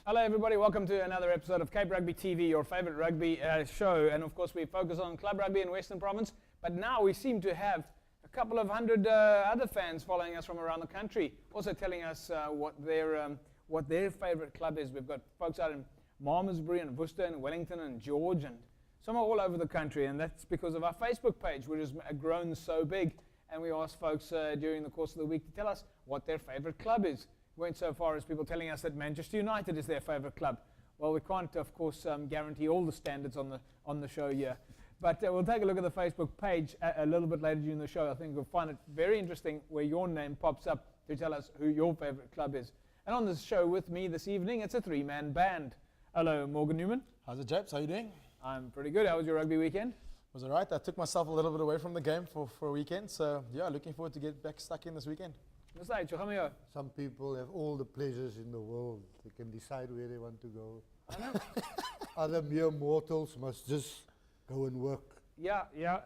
Hello everybody, welcome to another episode of Cape Rugby TV, your favourite rugby show. And of course we focus on club rugby in Western Province, but now we seem to have a couple of hundred other fans following us from around the country, also telling us what their favourite club is. We've got folks out in Malmesbury and Worcester and Wellington and George, and some are all over the country, and that's because of our Facebook page, which has grown so big. And we asked folks during the course of the week to tell us what their favourite club is. Went so far as people telling us that Manchester United is their favourite club. Well, we can't, of course, guarantee all the standards on the show here. But we'll take a look at the Facebook page a little bit later during the show. I think you'll find it very interesting where your name pops up to tell us who your favourite club is. And on this show with me this evening, it's a three-man band. Hello, Morgan Newman. How's it, Japes? How you doing? I'm pretty good. How was your rugby weekend? Was it right? I took myself a little bit away from the game for a weekend. So, yeah, looking forward to get back stuck in this weekend. Some people have all the pleasures in the world. They can decide where they want to go. Other mere mortals must just go and work. Yeah,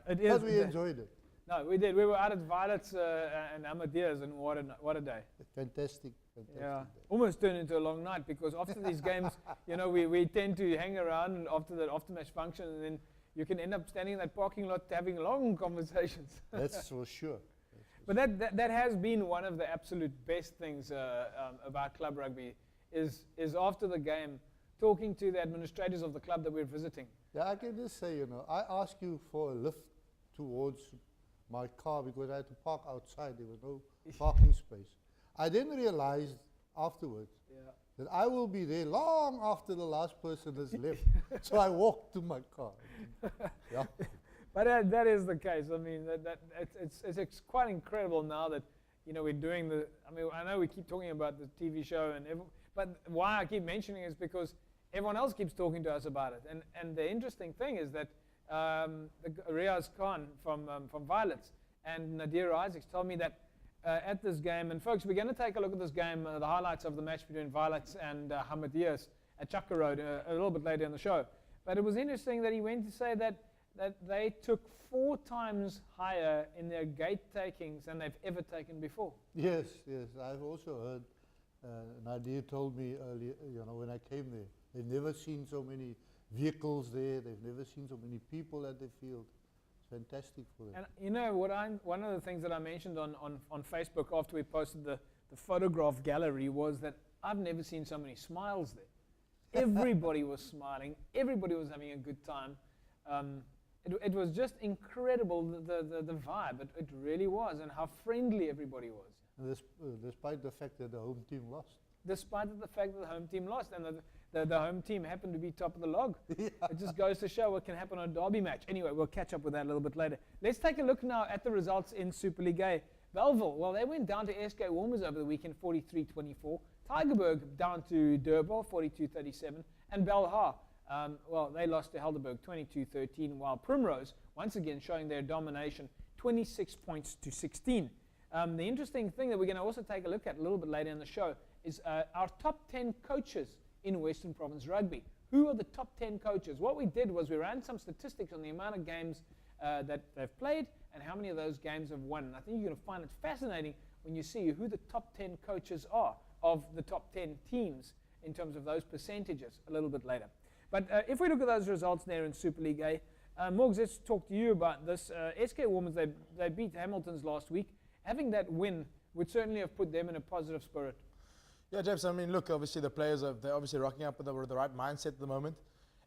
it is. But we enjoyed it. No, we did. We were out at Violet's and Hamediehs, and what a day. Fantastic Yeah, day. almost turned into a long night because after these games, we tend to hang around after the after-match function, and then you can end up standing in that parking lot having long conversations. That's for sure. But that has been one of the absolute best things about club rugby is after the game, talking to the administrators of the club that we're visiting. Yeah, I can just say, I asked you for a lift towards my car because I had to park outside. There was no parking space. I then realized afterwards that I will be there long after the last person has left. So I walked to my car. Yeah. But that is the case. I mean, it's quite incredible now that we're doing the. I mean, I know we keep talking about the TV show, but why I keep mentioning it is because everyone else keeps talking to us about it. And the interesting thing is that Riaz Khan from Violets and Nadir Isaacs told me that at this game, and folks, we're going to take a look at this game, the highlights of the match between Violets and Hamediehs at Chaka Road a little bit later in the show. But it was interesting that he went to say that they took 4 times higher in their gate takings than they've ever taken before. Yes. I've also heard, Nadir told me earlier, when I came there, they've never seen so many vehicles there. They've never seen so many people at the field. It's fantastic for them. And one of the things that I mentioned on Facebook after we posted the photograph gallery was that I've never seen so many smiles there. Everybody was smiling. Everybody was having a good time. It was just incredible, the vibe. It really was, and how friendly everybody was. And despite the fact that the home team lost. Despite the fact that the home team lost, and the home team happened to be top of the log. Yeah. It just goes to show what can happen on a derby match. Anyway, we'll catch up with that a little bit later. Let's take a look now at the results in Super League A. Bellville, well, they went down to SK Warmers over the weekend, 43-24. Tygerberg down to Durban, 42-37. And Belhar, they lost to Helderberg 22-13, while Primrose, once again showing their domination, 26 points to 16. The interesting thing that we're going to also take a look at a little bit later in the show is our top 10 coaches in Western Province Rugby. Who are the top 10 coaches? What we did was we ran some statistics on the amount of games that they've played and how many of those games have won. And I think you're going to find it fascinating when you see who the top 10 coaches are of the top 10 teams in terms of those percentages a little bit later. But if we look at those results there in Super League A, Morgs, let's talk to you about this. SK Warmers, they beat Hamilton's last week. Having that win would certainly have put them in a positive spirit. Yeah, James, I mean, look, obviously the players, they're obviously rocking up with the right mindset at the moment.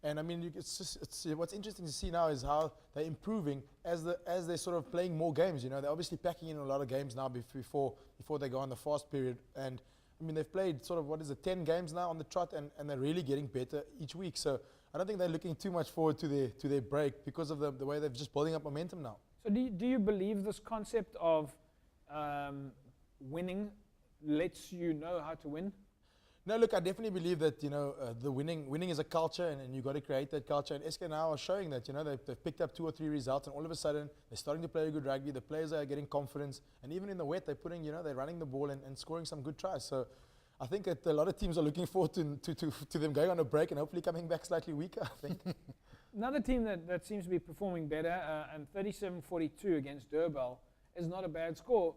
And I mean, it's what's interesting to see now is how they're improving as they're sort of playing more games. They're obviously packing in a lot of games now before they go on the fast period. And I mean, they've played sort of, 10 games now on the trot, and they're really getting better each week. So I don't think they're looking too much forward to their break because of the way they're just building up momentum now. So do you believe this concept of winning lets you know how to win? No, look, I definitely believe that the winning is a culture, and you've got to create that culture. And SK now are showing that they've picked up 2 or 3 results, and all of a sudden they're starting to play good rugby. The players are getting confidence, and even in the wet, they're putting they're running the ball and scoring some good tries. So I think that a lot of teams are looking forward to them going on a break and hopefully coming back slightly weaker, I think. Another team that seems to be performing better, and 37-42 against Durban is not a bad score.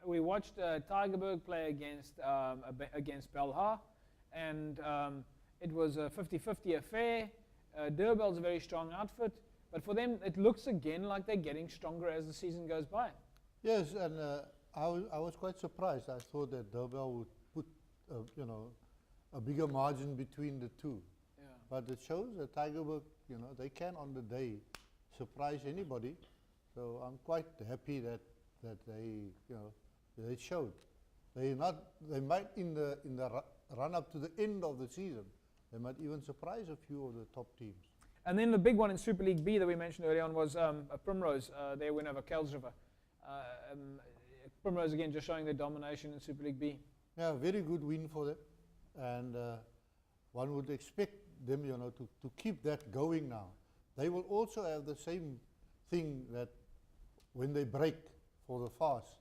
We watched Tygerberg play against Belhar, and it was a 50-50 affair. Durban's a very strong outfit, but for them it looks again like they're getting stronger as the season goes by. Yes, and I was quite surprised. I thought that Durban would put, a bigger margin between the two. Yeah. But it shows that Tigerberg, they can on the day surprise anybody. So I'm quite happy that they showed. They might in the run up to the end of the season, they might even surprise a few of the top teams. And then the big one in Super League B that we mentioned earlier on was Primrose, their win over Kuilsriver. Primrose again just showing their domination in Super League B. Yeah, very good win for them, and one would expect them, to keep that going now. They will also have the same thing that when they break for the fast,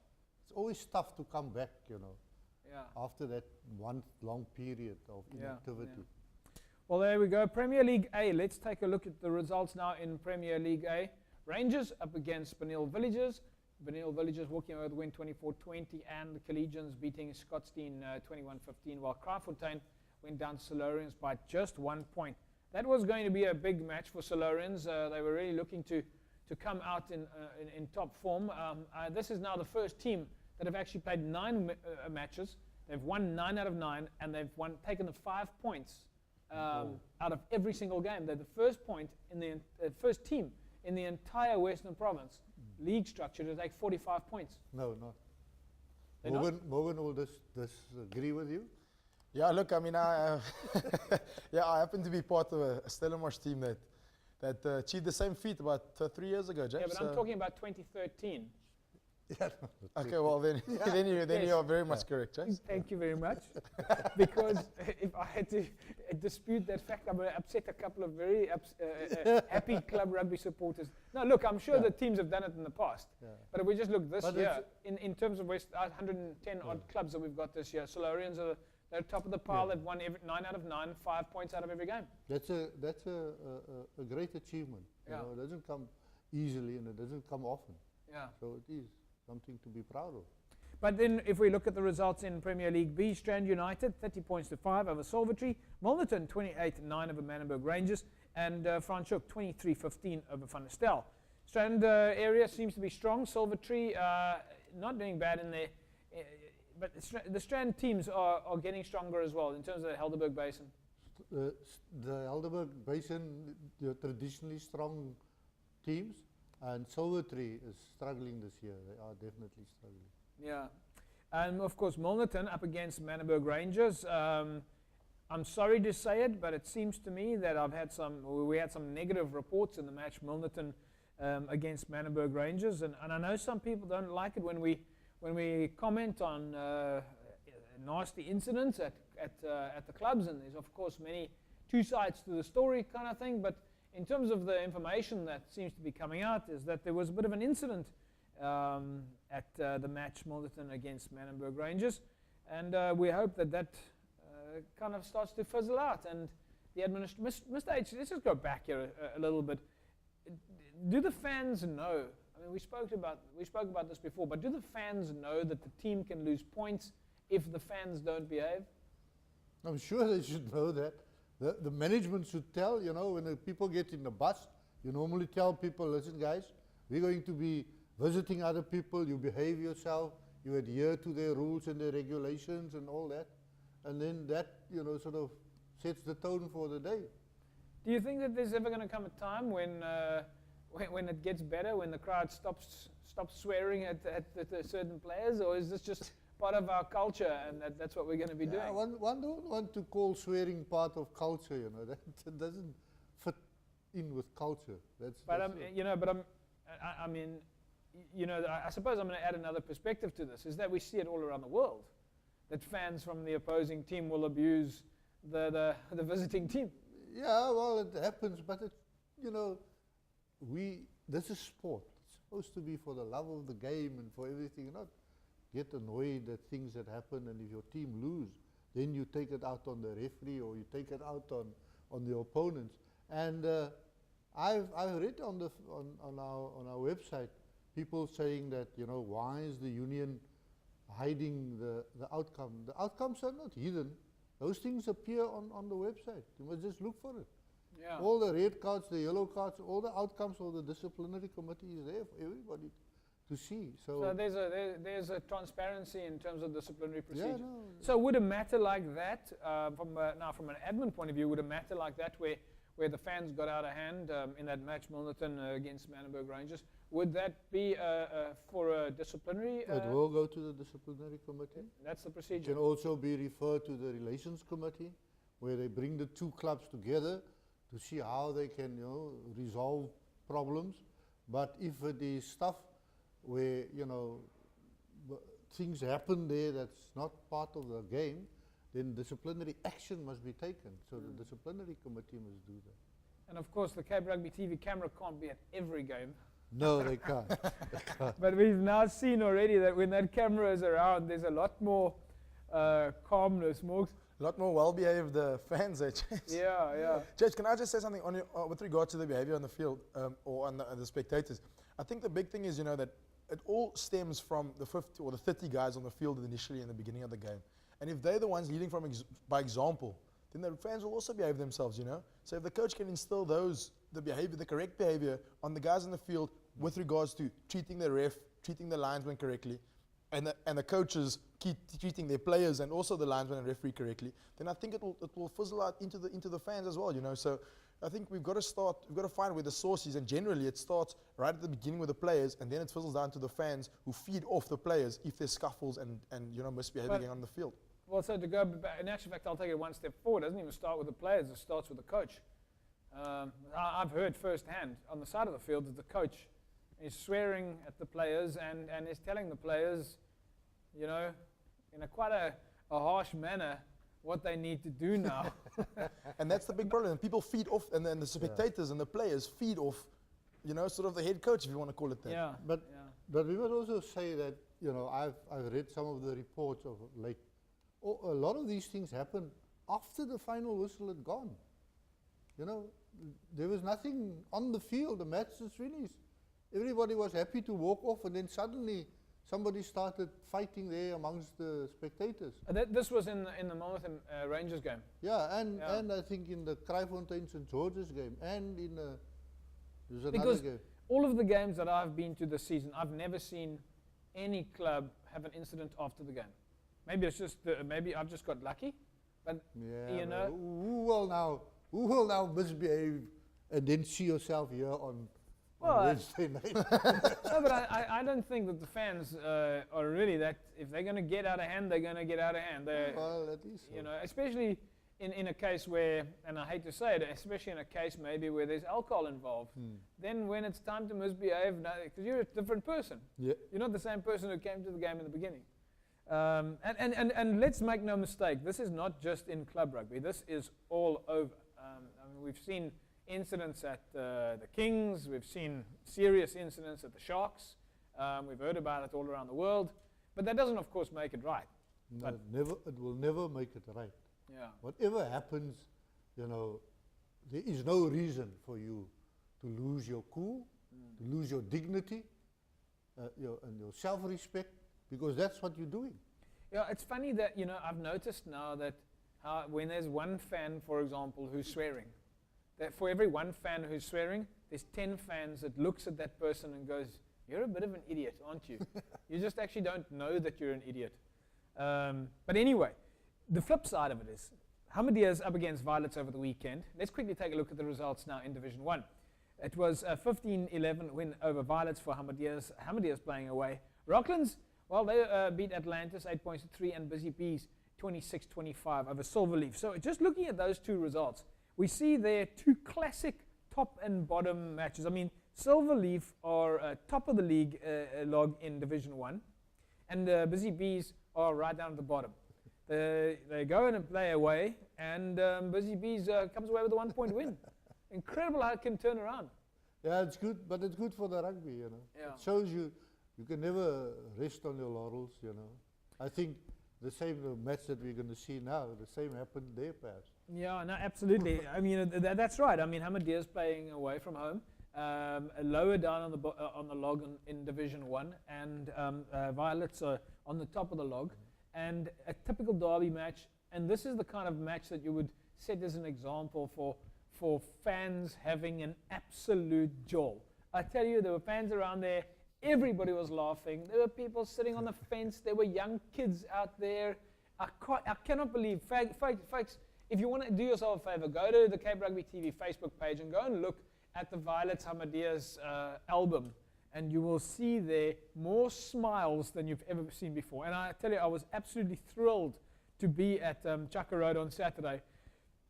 it's always tough to come back, Yeah. after that one long period of inactivity. Yeah. Well, there we go. Premier League A. Let's take a look at the results now in Premier League A. Rangers up against Benil Villagers. Benil Villagers walking away with a win 24-20, and the Collegians beating Scottsdene 21-15, while Kraaifontein went down to Solarians by just 1 point. That was going to be a big match for Solarians. They were really looking to come out in top form. This is now the first team that have actually played 9 matches. They've won 9 out of 9, and they've taken the 5 points out of every single game. They're the first first team in the entire Western Province league structure to take 45 points. No, not. They're not? Morgan will disagree with you. Yeah, look, I mean, I happen to be part of a Stellenbosch team that achieved the same feat about 3 years ago, James. Yeah, but I'm talking about 2013. Yeah. Okay, well then, then you are very much correct, James. Thank you very much. Because if I had to dispute that fact, I'm going to upset a couple of very happy club rugby supporters. No, look, I'm sure the teams have done it in the past. Yeah. But if we just look this But year, in terms of 110 odd clubs that we've got this year, Solarians they're top of the pile. They've won 9 out of 9, 5 points out of every game. That's a great achievement. Yeah. It doesn't come easily and it doesn't come often. Yeah. So it is something to be proud of. But then if we look at the results in Premier League B, Strand United 30 points to 5 over Salvatry, Milnerton 28-9 over Manenberg Rangers, and Franschhoek 23-15 over Van der Stel. Strand area seems to be strong. Salvatry not doing bad in there, but the Strand teams are getting stronger as well in terms of the Helderberg Basin. The Helderberg Basin, the traditionally strong teams, and Salvatry is struggling this year. They are definitely struggling. Yeah. And of course, Milnerton up against Manenberg Rangers. I'm sorry to say it, but it seems to me that we had some negative reports in the match, Milnerton against Manenberg Rangers, and I know some people don't like it when we comment on nasty incidents at the clubs, and there's of course two sides to the story kind of thing, but in terms of the information that seems to be coming out is that there was a bit of an incident at the match Milnerton against Manenberg Rangers, and we hope that kind of starts to fizzle out. And the administration, Mr. H, let's just go back here a little bit. Do the fans know? I mean, we spoke about this before, but do the fans know that the team can lose points if the fans don't behave? I'm sure they should know that. The management should tell, when the people get in the bus, you normally tell people, listen guys, we're going to be visiting other people, you behave yourself, you adhere to their rules and their regulations and all that. And then that, sort of sets the tone for the day. Do you think that there's ever going to come a time when it gets better, when the crowd stops swearing at certain players, or is this just part of our culture and that's what we're going to be doing? One don't want to call swearing part of culture, that doesn't fit in with culture. I suppose I'm going to add another perspective to this, is that we see it all around the world, that fans from the opposing team will abuse the visiting team. Yeah, well, it happens, but this is sport. It's supposed to be for the love of the game and for everything, not get annoyed at things that happen, and if your team lose, then you take it out on the referee or you take it out on the opponents. And I've read on our website people saying that why is the union hiding the outcome? The outcomes are not hidden. Those things appear on the website. You must just look for it. Yeah. All the red cards, the yellow cards, all the outcomes of the disciplinary committee is there for everybody to see. So there's a transparency in terms of disciplinary procedure. yeah, no, So would a matter like that, from an admin point of view, would a matter like that where the fans got out of hand in that match, Milnerton against Manenberg Rangers, would that be for a disciplinary? it will go to the disciplinary committee. That's the It procedure. can also be referred to the relations committee, where they bring the two clubs together to see how they can, resolve problems. But if it is stuff where, things happen there that's not part of the game, then disciplinary action must be taken. So the disciplinary committee must do that. And of course, the Cape Rugby TV camera can't be at every game. No, they can't. But we've now seen already that when that camera is around, there's a lot more calmness, more. A lot more well-behaved fans there, Chase. Yeah. Judge, can I just say something on with regard to the behavior on the field or on the spectators? I think the big thing is, that it all stems from the 50 or the 30 guys on the field initially in the beginning of the game. And if they're the ones leading by example, then the fans will also behave themselves, So if the coach can instill the correct behavior on the guys in the field with regards to treating the ref, treating the linesman correctly, and the coaches keep treating their players and also the linesman and referee correctly, then I think it will fizzle out into the fans as well, So I think we've got to find where the source is, and generally it starts right at the beginning with the players, and then it fizzles down to the fans who feed off the players if there's scuffles and misbehaving on the field. Well, so to go back, in actual fact, I'll take it one step forward. It doesn't even start with the players, it starts with the coach. I've heard firsthand on the side of the field that the coach is swearing at the players and is telling the players, in a quite a harsh manner, what they need to do now. And that's the big problem. People feed off, and then the spectators and the players feed off, sort of the head coach, if you want to call it that. Yeah. But we must also say that, I've read some of the reports of late. A lot of these things happen after the final whistle had gone. There was nothing on the field. The match is finished. Everybody was happy to walk off, and then suddenly somebody started fighting there amongst the spectators. This was in the Milnerton Rangers game. Yeah, and I think in the Kraaifontein St. George's game, and in there's another Because game. all of the games that I've been to this season, I've never seen any club have an incident after the game. Maybe it's just maybe I've just got lucky, but Yeah, but who will now misbehave and then see yourself here on Wednesday night? No, but I don't think that the fans are really that. If they're going to get out of hand, they're going to get out of hand. Well, that is so. Especially in a case where, and I hate to say it, especially in a case maybe where there's alcohol involved. Then when it's time to misbehave, because you're a different person. Yeah. You're not the same person who came to the game in the beginning. And let's make no mistake, this is not just in club rugby. This is all over. We've seen incidents at the Kings. We've seen serious incidents at the Sharks. We've heard about it all around the world. But that doesn't, of course, make it right. No, it will never make it right. Yeah. Whatever happens, there is no reason for you to lose your cool, to lose your dignity, and your self-respect, because that's what you're doing. Yeah, it's funny that, I've noticed now that when there's one fan, for example, who's swearing, that for every one fan who's swearing, there's 10 fans that looks at that person and goes, "You're a bit of an idiot, aren't you? You just actually don't know that you're an idiot." But anyway, the flip side of it is, Hamediehs up against Violets over the weekend. Let's quickly take a look at the results now in Division 1. It was a 15-11 win over Violets for Hamediehs. Hamediehs playing away. Rocklands, well, they beat Atlantis 8 points to 3, and Busy Bees 26-25 over Silverleaf. So just looking at those two results, we see there two classic top and bottom matches. I mean, Silverleaf are top of the league log in Division 1, and Busy Bees are right down at the bottom. They go in and play away, and Busy Bees comes away with a 1-point win. Incredible how it can turn around. Yeah, it's good, but it's good for the rugby, Yeah. It shows you can never rest on your laurels, I think the same match that we're going to see now, the same happened there, perhaps. Yeah, no, absolutely. I mean, that's right. I mean, Hamediehs playing away from home, lower down on the log in Division 1, and Violets are on the top of the log, and a typical derby match, And this is the kind of match that you would set as an example for fans having an absolute joy. I tell you, there were fans around there. Everybody was laughing. There were people sitting on the fence. There were young kids out there. I cannot believe, folks, if you want to do yourself a favor, go to the Cape Rugby TV Facebook page and go and look at the Violet's Hamediehs album, and you will see there more smiles than you've ever seen before. And I tell you, I was absolutely thrilled to be at Chaka Road on Saturday,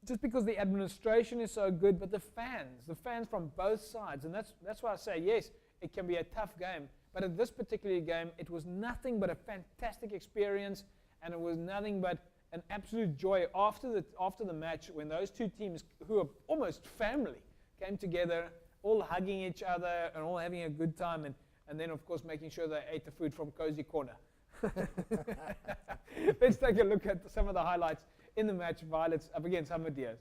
just because the administration is so good, but the fans from both sides, and that's why I say, yes, it can be a tough game, but at this particular game, it was nothing but a fantastic experience, and it was nothing but an absolute joy after the match, when those two teams, who are almost family, came together, all hugging each other and all having a good time, and then, of course, making sure they ate the food from Cozy Corner. Let's take a look at some of the highlights in the match. Violets up against Hamediehs.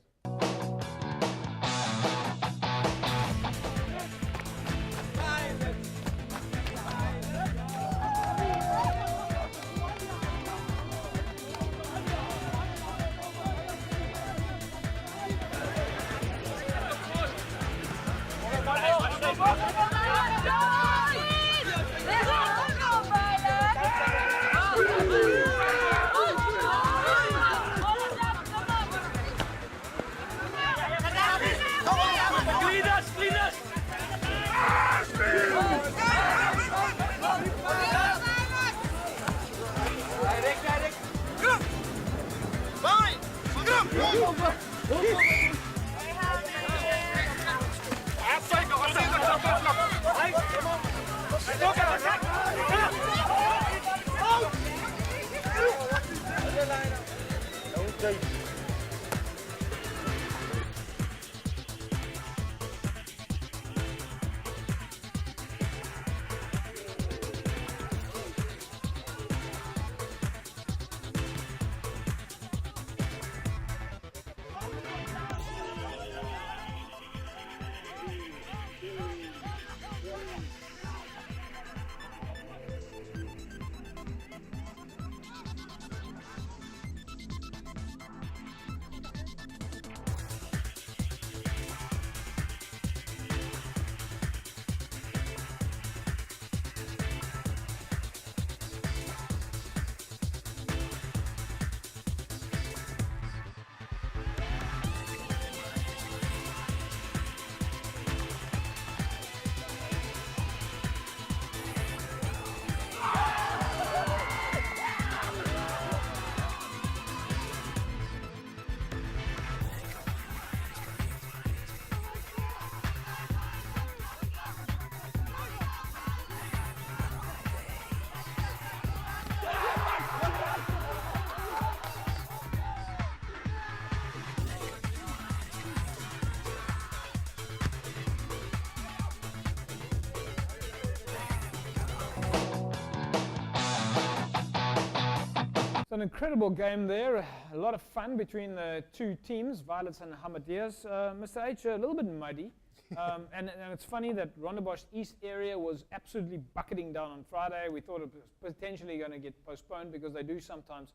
An incredible game there, a lot of fun between the two teams, Violets and Hamediehs. Mr. H, a little bit muddy, and it's funny that Rondebosch East area was absolutely bucketing down on Friday. We thought it was potentially going to get postponed because they do sometimes.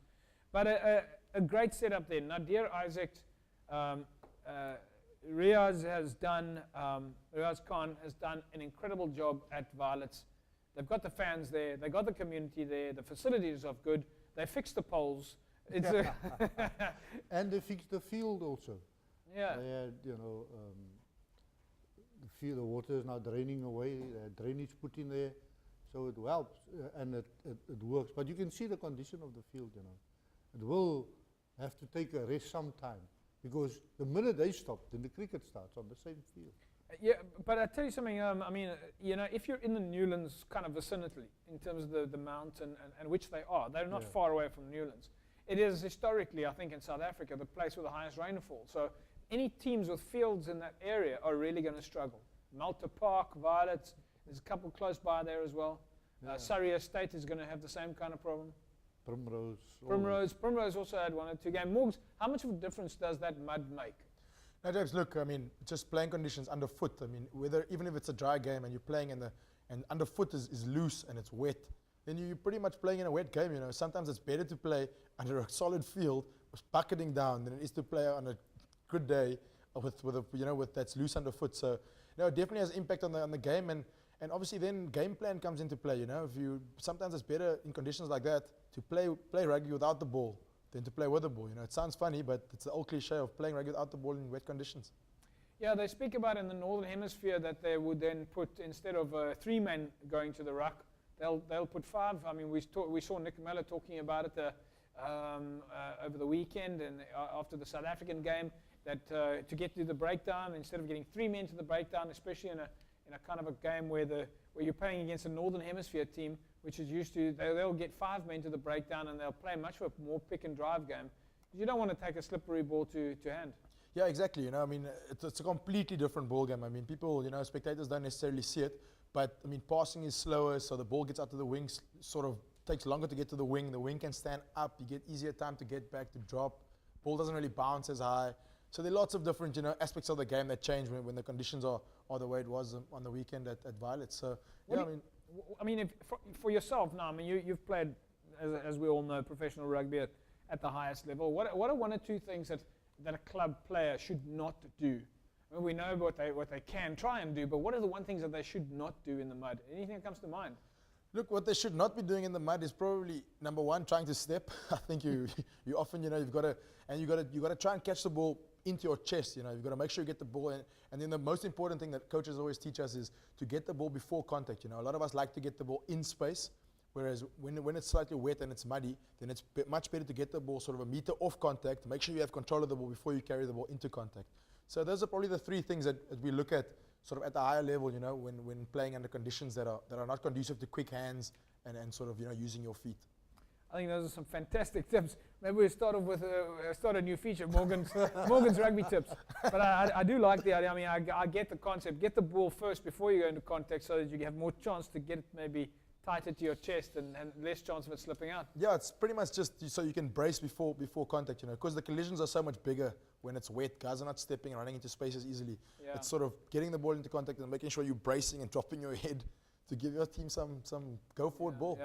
But a great setup there. Nadir Isaac, Riaz Khan has done an incredible job at Violets. They've got the fans there, they've got the community there, the facilities are good. They fixed the poles. It's and they fixed the field also. Yeah. They had, the field, the water is now draining away. They had drainage put in there, so it helps and it works. But you can see the condition of the field. It will have to take a rest sometime, because the minute they stop, then the cricket starts on the same field. Yeah, but I tell you something. I mean, if you're in the Newlands kind of vicinity, in terms of the mountain and which they're not far away from Newlands. It is historically, I think, in South Africa, the place with the highest rainfall. So any teams with fields in that area are really going to struggle. Malta Park, Violets, there's a couple close by there as well. Yeah. Surrey Estate is going to have the same kind of problem. Primrose also had 1 or 2 games. Morgs, how much of a difference does that mud make? Now, James, look, I mean, just playing conditions underfoot. I mean, even if it's a dry game and you're playing and underfoot is loose and it's wet, then you're pretty much playing in a wet game. Sometimes it's better to play under a solid field bucketing down than it is to play on a good day with that's loose underfoot. So it definitely has impact on the game, and obviously then game plan comes into play. Sometimes it's better in conditions like that to play rugby without the ball than to play with the ball. It sounds funny, but it's the old cliche of playing rugby without the ball in wet conditions. Yeah, they speak about in the Northern Hemisphere that they would then put, instead of 3 men going to the ruck, they'll put 5. I mean, we saw Nick Miller talking about it over the weekend and after the South African game, that to get to the breakdown, instead of getting 3 men to the breakdown, especially in a kind of a game where you're playing against a Northern Hemisphere team, which is used to, they'll get 5 men to the breakdown and they'll play much of a more pick and drive game. You don't want to take a slippery ball to hand. Yeah, exactly. I mean, it's a completely different ball game. I mean, people, spectators don't necessarily see it, but I mean, passing is slower, so the ball gets out to the wings, sort of takes longer to get to the wing. The wing can stand up. You get easier time to get back, to drop. Ball doesn't really bounce as high. So there are lots of different, aspects of the game that change when the conditions are the way it was on the weekend at Violet. So, yeah, I mean, if for yourself now, I mean, you've played, as we all know, professional rugby at the highest level. What are 1 or 2 things that a club player should not do? I mean, we know what they can try and do, but what are the 1 things that they should not do in the mud? Anything that comes to mind? Look, what they should not be doing in the mud is probably, number 1, trying to step. I think you often, you've got to try and catch the ball into your chest. You've got to make sure you get the ball in. And then the most important thing that coaches always teach us is to get the ball before contact. A lot of us like to get the ball in space, whereas when it's slightly wet and it's muddy, then it's much better to get the ball sort of a meter off contact, make sure you have control of the ball before you carry the ball into contact. So those are probably the 3 things that we look at sort of at a higher level, when playing under conditions that are not conducive to quick hands and sort of, using your feet. I think those are some fantastic tips. Maybe we'll start off with start a new feature, Morgan's rugby tips. But I do like the idea. I mean, I get the concept. Get the ball first before you go into contact, so that you have more chance to get it maybe tighter to your chest and less chance of it slipping out. Yeah, it's pretty much just so you can brace before contact, because the collisions are so much bigger when it's wet. Guys are not stepping and running into spaces easily. Yeah. It's sort of getting the ball into contact and making sure you're bracing and dropping your head to give your team some go forward ball.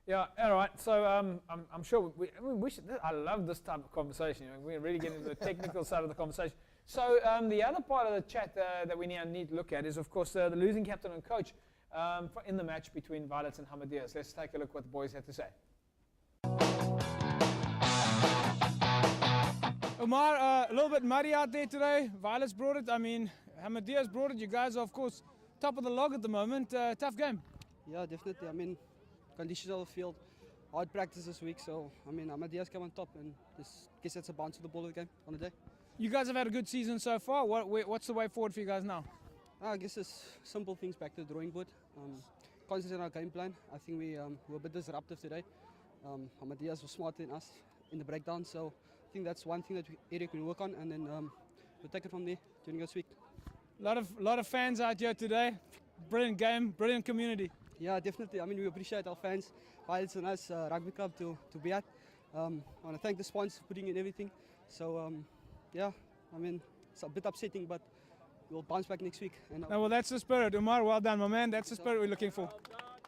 Yeah, all right. So I'm sure we should. I love this type of conversation. We're really getting into the technical side of the conversation. So the other part of the chat that we need to look at is, of course, the losing captain and coach in the match between Violets and Hamediehs. Let's take a look what the boys had to say. Omar, a little bit muddy out there today. Violets brought it. I mean, Hamediehs brought it. You guys are, of course, top of the log at the moment. Tough game. Yeah, definitely. I mean, conditions on the field, hard practice this week. So, I mean, Hamediehs come on top, and just guess that's a bounce of the ball of the game on the day. You guys have had a good season so far. What's the way forward for you guys now? I guess it's simple things, back to the drawing board. Concentrate on our game plan. I think we were a bit disruptive today. Hamediehs was smarter than us in the breakdown, so I think that's one thing that Eric will work on, and then we'll take it from there during this week. Lot of fans out here today. Brilliant game, brilliant community. Yeah, definitely. I mean, we appreciate our fans, Violets and us, rugby club to be at. I want to thank the sponsors for putting in everything. So, yeah, I mean, it's a bit upsetting, but we'll bounce back next week. Well, that's the spirit. Umar, well done, my man. That's the spirit we're looking for.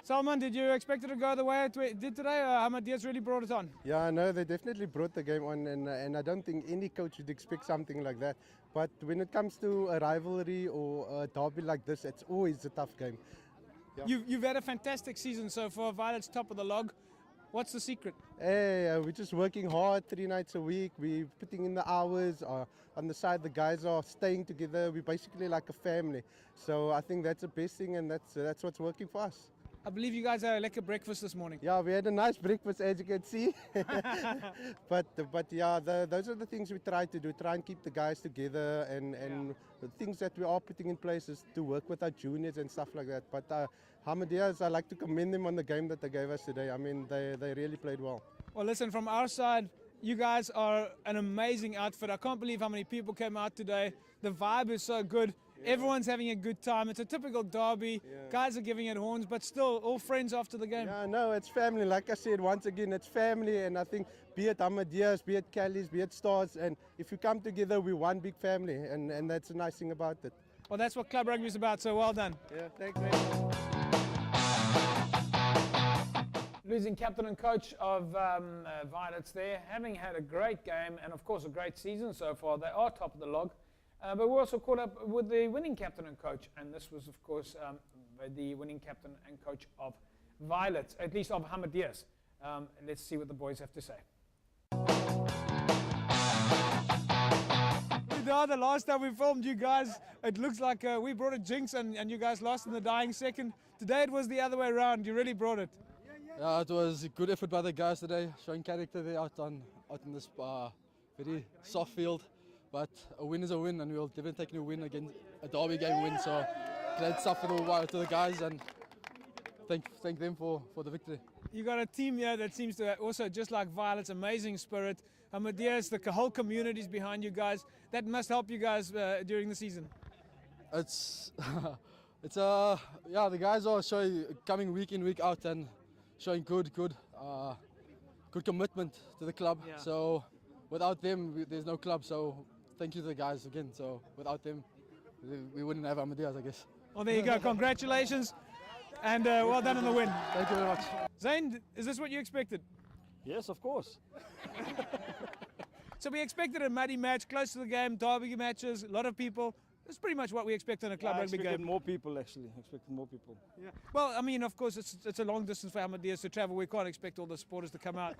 Salman, did you expect it to go the way it did today? Hamediehs really brought it on. Yeah, no, they definitely brought the game on, and I don't think any coach would expect something like that. But when it comes to a rivalry or a derby like this, it's always a tough game. Yeah. You've had a fantastic season so far. Violet's top of the log. What's the secret? Hey, we're just working hard 3 nights a week. We're putting in the hours. On the side, the guys are staying together. We're basically like a family. So I think that's the best thing, and that's what's working for us. I believe you guys had a lekker breakfast this morning. Yeah, we had a nice breakfast, as you can see. but yeah, those are the things we try to do. Try and keep the guys together, and the things that we are putting in place is to work with our juniors and stuff like that. But Hamediehs, I like to commend them on the game that they gave us today. I mean, they really played well. Well, listen, from our side, you guys are an amazing outfit. I can't believe how many people came out today. The vibe is so good. Yeah. Everyone's having a good time. It's a typical derby. Yeah. Guys are giving it horns, but still all friends after the game. Yeah, no, it's family. Like I said, once again, it's family. And I think be it Hamediehs, be it Callies, be it Stars, and if you come together, we're one big family. And that's a nice thing about it. Well, that's what club rugby is about, so well done. Yeah, thanks, man. losing captain and coach of Violets there, having had a great game and of course a great season so far. They are top of the log, but we're also caught up with the winning captain and coach, and this was of course the winning captain and coach of Violets, at least of Hamediehs. Let's see what the boys have to say. The last time we filmed you guys, it looks like we brought a jinx and you guys lost in the dying second. Today it was the other way around. You really brought it. Yeah, it was a good effort by the guys today, showing character there out in this very soft field. But a win is a win, and we'll definitely take a win against a derby game win. So great stuff to the guys, and thank them for the victory. You got a team here that seems to also, just like Violet's, amazing spirit. Hamediehs, the whole community's behind you guys. That must help you guys during the season. It's yeah, the guys are coming week in, week out, and showing good commitment to the club. Yeah. So without them, there's no club. So thank you to the guys again. So without them, we wouldn't have Hamediehs, I guess. Well, there you go. Congratulations, and well done on the win. Thank you very much. Zayn, is this what you expected? Yes, of course. So we expected a muddy match, close to the game, derby matches, a lot of people. That's pretty much what we expect in a club rugby expected game. more people, actually. Expected more people. Yeah. Well, I mean, of course, it's a long distance for Hamediehs to travel. We can't expect all the supporters to come out.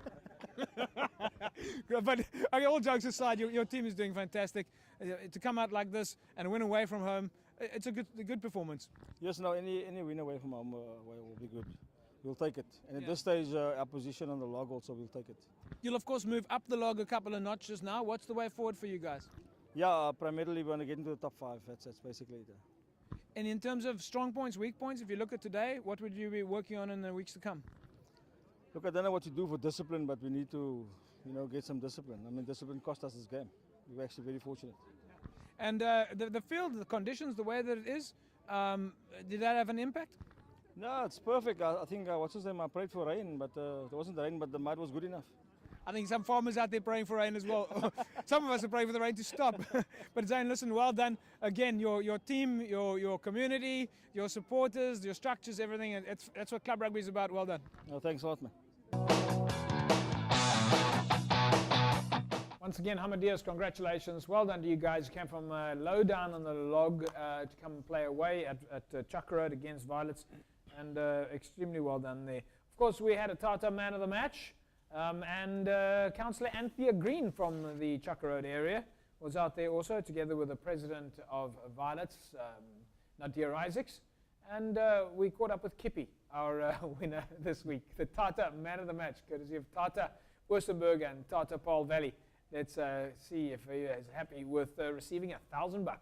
But okay, all jokes aside, your team is doing fantastic. To come out like this and win away from home, it's a good performance. Yes, no, any win away from home will be good. We'll take it. And at Yeah. this stage, our position on the log also, we'll take it. You'll, of course, move up the log a couple of notches now. What's the way forward for you guys? Yeah, primarily we want to get into the top 5. That's basically it. And in terms of strong points, weak points, if you look at today, what would you be working on in the weeks to come? Look, I don't know what to do for discipline, but we need to, get some discipline. I mean, discipline cost us this game. We were actually very fortunate. And the field, the conditions, the way that it is, did that have an impact? No, it's perfect. I think, what's his name? I prayed for rain, but there wasn't rain, but the mud was good enough. I think some farmers out there praying for rain as well. Some of us are praying for the rain to stop. But Zayn, listen, well done. Again, your team, your community, your supporters, your structures, everything. And that's what club rugby is about. Well done. No, thanks a lot, man. Once again, Hamediehs, congratulations. Well done to you guys. You came from low down on the log to come and play away at Chucker Road against Violets. And extremely well done there. Of course, we had a Tata man of the match. And Councillor Anthea Green from the Chucker Road area was out there also, together with the president of Violets, Nadir Isaacs. And we caught up with Kippy, our winner this week, the Tata man of the match, courtesy of Tata Oosterberg and Tata Paul Valley. Let's see if he is happy with receiving $1,000.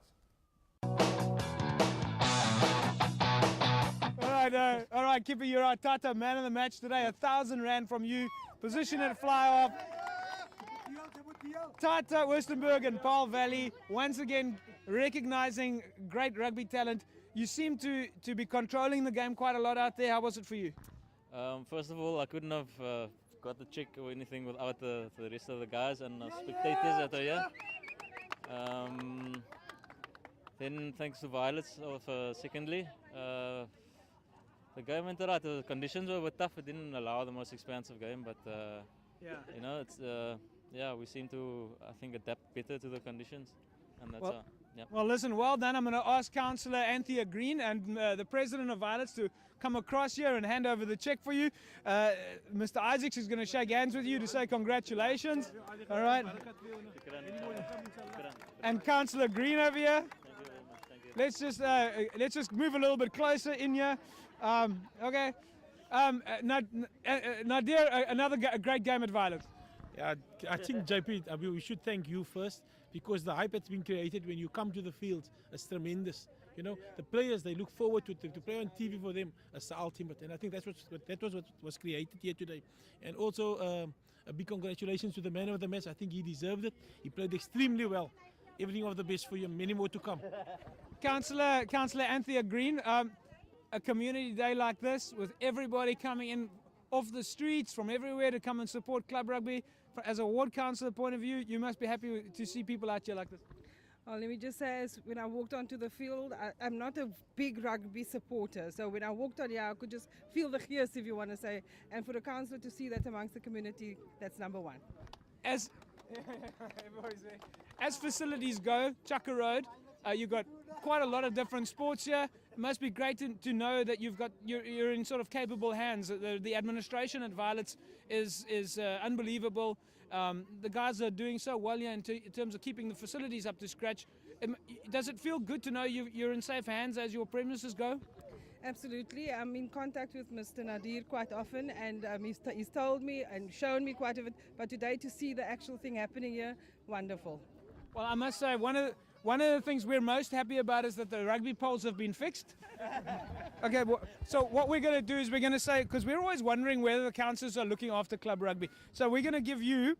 All right, Kippy, you're our Tata man of the match today. 1,000 rand from you. Position at fly off. Tata Oosterberg and Paul Valley once again recognizing great rugby talent. You seem to be controlling the game quite a lot out there. How was it for you? First of all, I couldn't have got the check or anything without the rest of the guys and spectators that are here. Then thanks to Violets, secondly. The game went alright. The conditions were a bit tough. It didn't allow the most expansive game, but we seem to, I think, adapt better to the conditions, and that's Well, listen, well done. I'm going to ask Councillor Anthea Green and the president of Violets to come across here and hand over the check for you. Mr. Isaacs is going to shake hands with you to say congratulations. All right. And Councillor Green over here. Let's just move a little bit closer in here. Okay. Nadir, another great game at Violets. Yeah, I think, JP, we should thank you first, because the hype that's been created when you come to the field is tremendous. You know, the players, they look forward to play on TV for them as the ultimate, and I think that was what was created here today. And also a big congratulations to the man of the match. I think he deserved it. He played extremely well. Everything of the best for you. Many more to come. Councillor Anthea Green, a community day like this with everybody coming in off the streets from everywhere to come and support club rugby. As a ward councillor point of view, you must be happy to see people out here like this. Oh, let me just say, when I walked onto the field, I'm not a big rugby supporter. So when I walked on here, I could just feel the gears, if you want to say. And for the councillor to see that amongst the community, that's number one. As as facilities go, Chaka Road, you've got quite a lot of different sports here. It must be great to know that you're in sort of capable hands. The administration at Violets is unbelievable. The guys are doing so well here in terms of keeping the facilities up to scratch. Does it feel good to know you're in safe hands as your premises go? Absolutely. I'm in contact with Mr. Nadir quite often, and he's told me and shown me quite a bit. But today, to see the actual thing happening here, wonderful. Well, I must say, one of the things we're most happy about is that the rugby poles have been fixed. Okay, so what we're going to do is we're going to say, because we're always wondering whether the councillors are looking after club rugby. So we're going to give you,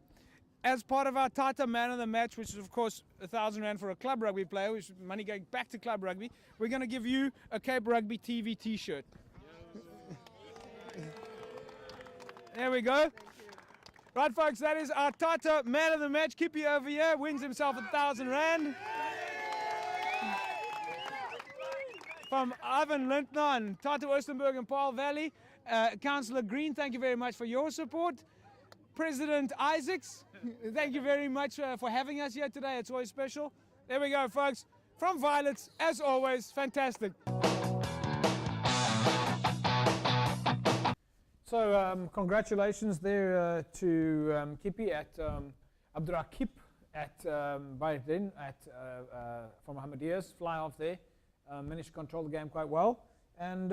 as part of our Tata Man of the Match, which is of course R1,000 for a club rugby player, which is money going back to club rugby, we're going to give you a Cape Rugby TV t-shirt. There we go. Right, folks, that is our Tata Man of the Match. Kippy over here wins himself R1,000. From Ivan Lintner and Tata Oostenburg and Paul Valley. Councillor Green, thank you very much for your support. President Isaacs, thank you very much for having us here today. It's always special. There we go, folks. From Violets, as always, fantastic. So congratulations there to Kippy at Abdurakip at Bayern from Hamediehs, fly off there. Managed to control the game quite well and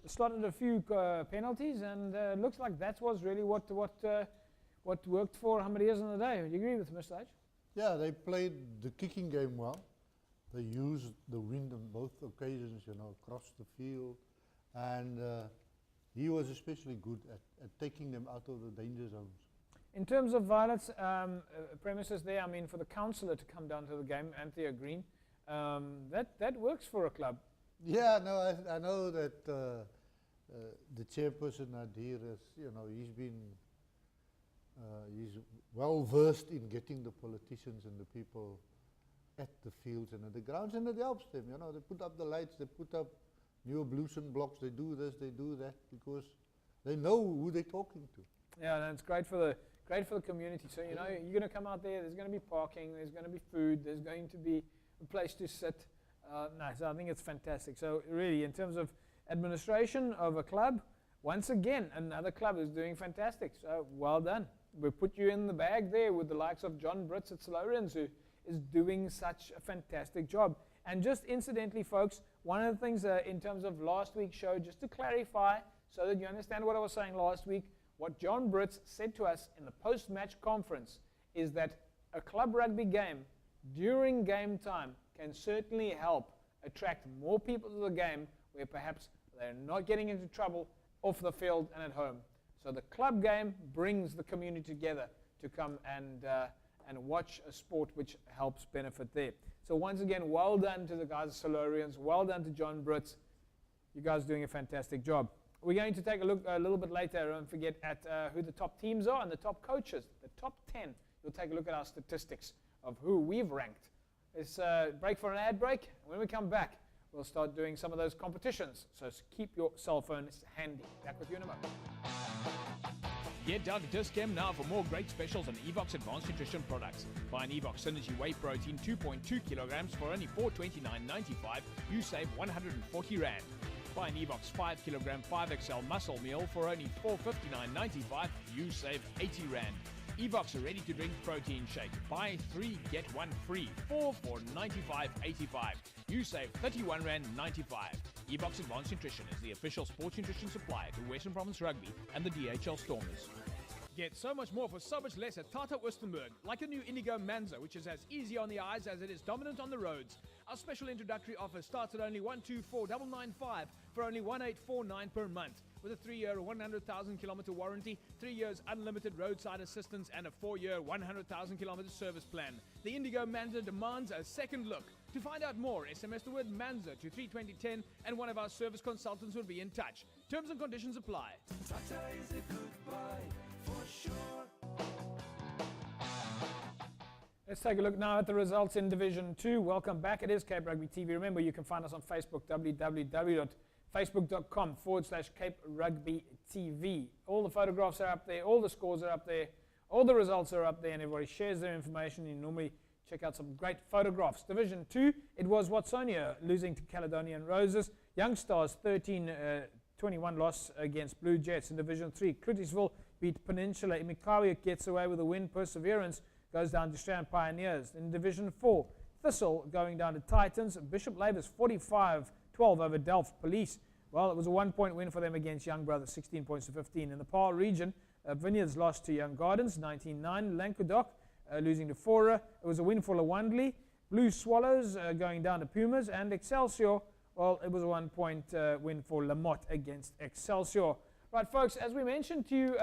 slotted a few penalties, and looks like that was really what worked for Hamediehs on the day. You agree with Mr. H? Yeah, they played the kicking game well. They used the wind on both occasions, across the field, and he was especially good at taking them out of the danger zones. In terms of Violet's premises there, I mean, for the councillor to come down to the game, Anthea Green, that works for a club. Yeah, no, I know that the chairperson Nadir is, he's well versed in getting the politicians and the people at the fields and at the grounds, and it helps them. They put up the lights, they put up new ablution blocks, they do this, they do that, because they know who they're talking to. Yeah, and it's great for the community. So you're going to come out there. There's going to be parking. There's going to be food. There's going to be a place to sit. So I think it's fantastic. So really, in terms of administration of a club, once again, another club is doing fantastic. So well done. We put you in the bag there with the likes of John Brits at Solarians, who is doing such a fantastic job. And just incidentally, folks, one of the things in terms of last week's show, just to clarify so that you understand what I was saying last week, what John Brits said to us in the post-match conference is that a club rugby game during game time can certainly help attract more people to the game where perhaps they're not getting into trouble off the field and at home. So the club game brings the community together to come and watch a sport which helps benefit there. So once again, well done to the guys at Solarians, well done to John Brits. You guys are doing a fantastic job. We're going to take a look a little bit later, don't forget, at who the top teams are and the top coaches, the top 10. We'll take a look at our statistics of who we've ranked. Let's break for an ad break. When we come back, we'll start doing some of those competitions. So keep your cell phones handy. Back with you in a moment. Get down to Discount now for more great specials on Evox Advanced Nutrition products. Buy an Evox Synergy Whey Protein 2.2 kilograms for only $429.95. You save 140 Rand. Buy an Evox 5 kilogram 5XL muscle meal for only $459.95. You save 80 Rand. Evox a ready-to-drink protein shake. Buy 3, get 1 free. 4 for $95.85. You save 31 Rand 95. Evox Advanced Nutrition is the official sports nutrition supplier to Western Province Rugby and the DHL Stormers. Get so much more for so much less at Tata Oostenburg, like a new Indigo Manzo, which is as easy on the eyes as it is dominant on the roads. Our special introductory offer starts at only 124,995 for only 1,849 per month, with a 3-year 100,000 kilometer warranty, 3 years unlimited roadside assistance, and a 4-year 100,000 kilometer service plan. The Indigo Manzo demands a second look. To find out more, SMS the word Manzo to 32010 and one of our service consultants will be in touch. Terms and conditions apply. Tata is a good buy for sure. Let's take a look now at the results in Division 2. Welcome back. It is Cape Rugby TV. Remember, you can find us on Facebook, www.facebook.com/Cape Rugby TV. All the photographs are up there, all the scores are up there, all the results are up there, and everybody shares their information. You normally check out some great photographs. Division 2, it was Watsonia losing to Caledonian Roses. Young Stars 13-21 loss against Blue Jets. In Division 3, Cloutesville beat Peninsula. Imikawi gets away with a win. Perseverance goes down to Strand Pioneers. In Division 4, Thistle going down to Titans. Bishop Labour's 45-12 over Delft Police. Well, it was a 1-point win for them against Young Brothers, 16 points to 15. In the Paarl region, Vineyards lost to Young Gardens, 19-9. Languedoc losing to Fora. It was a win for Lawandley. Blue Swallows going down to Pumas. And Excelsior, well, it was a 1-point win for Lamotte against Excelsior. Right, folks, as we mentioned to you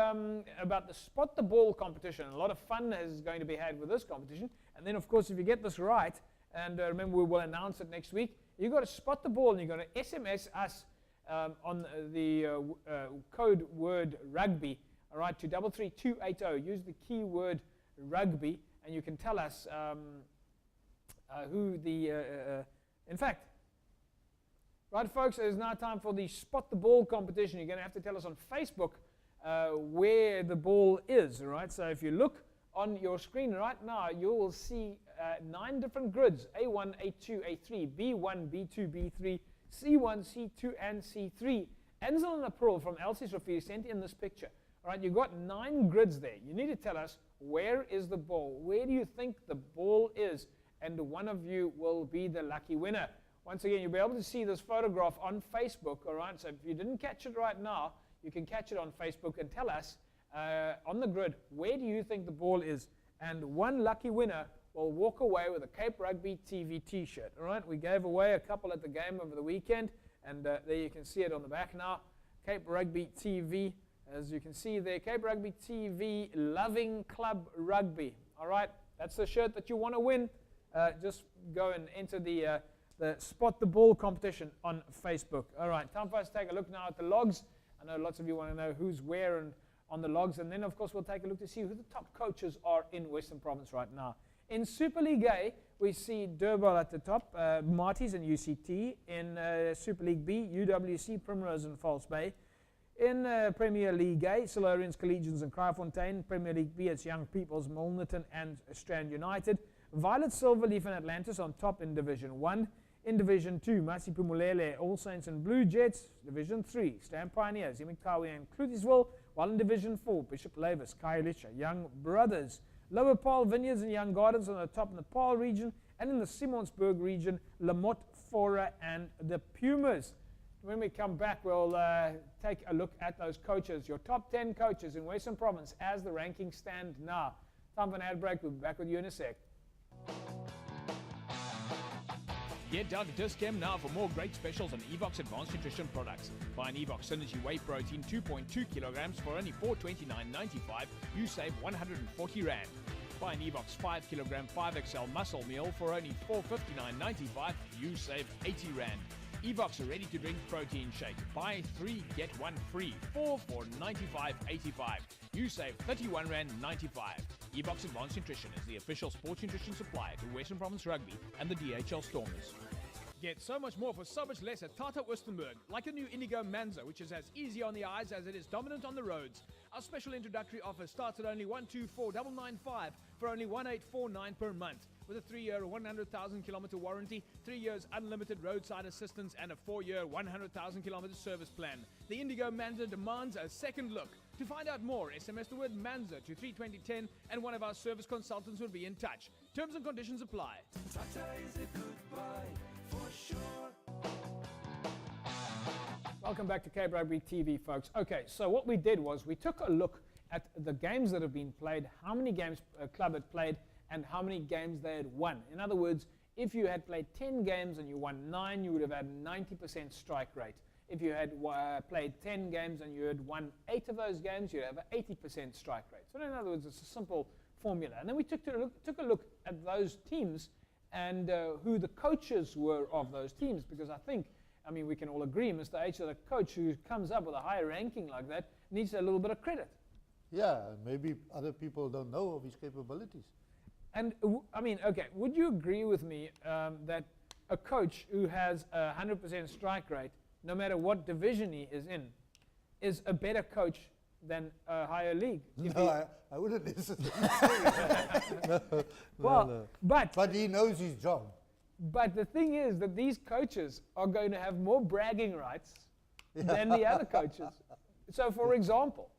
about the Spot the Ball competition, a lot of fun is going to be had with this competition. And then, of course, if you get this right, and remember we will announce it next week, you've got to spot the ball and you've got to SMS us on the code word rugby, all right, to 33280. Use the keyword rugby, and you can tell us who the, in fact, right, folks, it is now time for the Spot the Ball competition. You're going to have to tell us on Facebook where the ball is, all right? So if you look on your screen right now, you will see 9 different grids, A1, A2, A3, B1, B2, B3, C1, C2, and C3. Ansel and April from Elsie's Rafiri sent in this picture. All right, you've got 9 grids there. You need to tell us, where is the ball? Where do you think the ball is? And one of you will be the lucky winner. Once again, you'll be able to see this photograph on Facebook, all right? So if you didn't catch it right now, you can catch it on Facebook and tell us on the grid, where do you think the ball is? And one lucky winner will walk away with a Cape Rugby TV t-shirt, all right? We gave away a couple at the game over the weekend, and there you can see it on the back now. Cape Rugby TV, as you can see there, Cape Rugby TV Loving Club Rugby, all right? That's the shirt that you want to win. Just go and enter the Spot the Ball competition on Facebook. All right, time for us to take a look now at the logs. I know lots of you want to know who's where and on the logs, and then of course we'll take a look to see who the top coaches are in Western Province right now. In Super League A, we see Durban at the top, Hamediehs and UCT. In Super League B, UWC, Primrose and False Bay. In Premier League A, Silurians, Collegians and Kraaifontein. Premier League B, it's Young People's, Milnerton and Strand United. Violet, Silverleaf and Atlantis on top in Division 1. In Division 2, Masipumulele, All Saints and Blue Jets. Division 3, Strand Pioneers, Imikawi and Cloutesville. While in Division 4, Bishop Lavis, Khayelitsha, Young Brothers. Lower Paarl, Vineyards and Young Gardens on the top in the Paarl region. And in the Simonsburg region, Lamotte, Fora and the Pumas. When we come back, we'll take a look at those coaches, your top 10 coaches in Western Province as the rankings stand now. Time for an ad break. We'll be back with you in a sec. Get down to Discam now for more great specials on Evox Advanced Nutrition products. Buy an Evox Synergy Whey Protein 2.2 kilograms for only $429.95. You save 140 Rand. Buy an Evox 5 kilogram 5XL muscle meal for only $459.95. You save 80 Rand. Evox ready to drink protein shake. Buy 3 get 1 free. 4 for $95.85. You save 31 Rand 95. Evox Advanced Nutrition is the official sports nutrition supplier to Western Province Rugby and the DHL Stormers. Get so much more for so much less at Tata Wistenburg, like the new Indigo Manza, which is as easy on the eyes as it is dominant on the roads. Our special introductory offer starts at only 124,995 for only 1,849 per month, with a 3-year 100,000 kilometer warranty, 3 years unlimited roadside assistance, and a 4-year 100,000 kilometer service plan. The Indigo Manza demands a second look. To find out more, SMS the word Manza to 32010 and one of our service consultants will be in touch. Terms and conditions apply. Tata is a good buy for sure. Welcome back to Cape Rugby TV, folks. Okay, so what we did was we took a look at the games that have been played, how many games a club had played, and how many games they had won. In other words, if you had played 10 games and you won 9, you would have had 90% strike rate. If you had played 10 games and you had won 8 of those games, you'd have an 80% strike rate. So in other words, it's a simple formula. And then we took a look at those teams and who the coaches were of those teams, because I mean, we can all agree, Mr. H, that a coach who comes up with a higher ranking like that needs a little bit of credit. Yeah, maybe other people don't know of his capabilities. And I mean, okay, would you agree with me that a coach who has a 100% strike rate, no matter what division he is in, is a better coach than a higher league? No, I wouldn't necessarily say that. No. But he knows his job. But the thing is that these coaches are going to have more bragging rights than the other coaches. So, for example,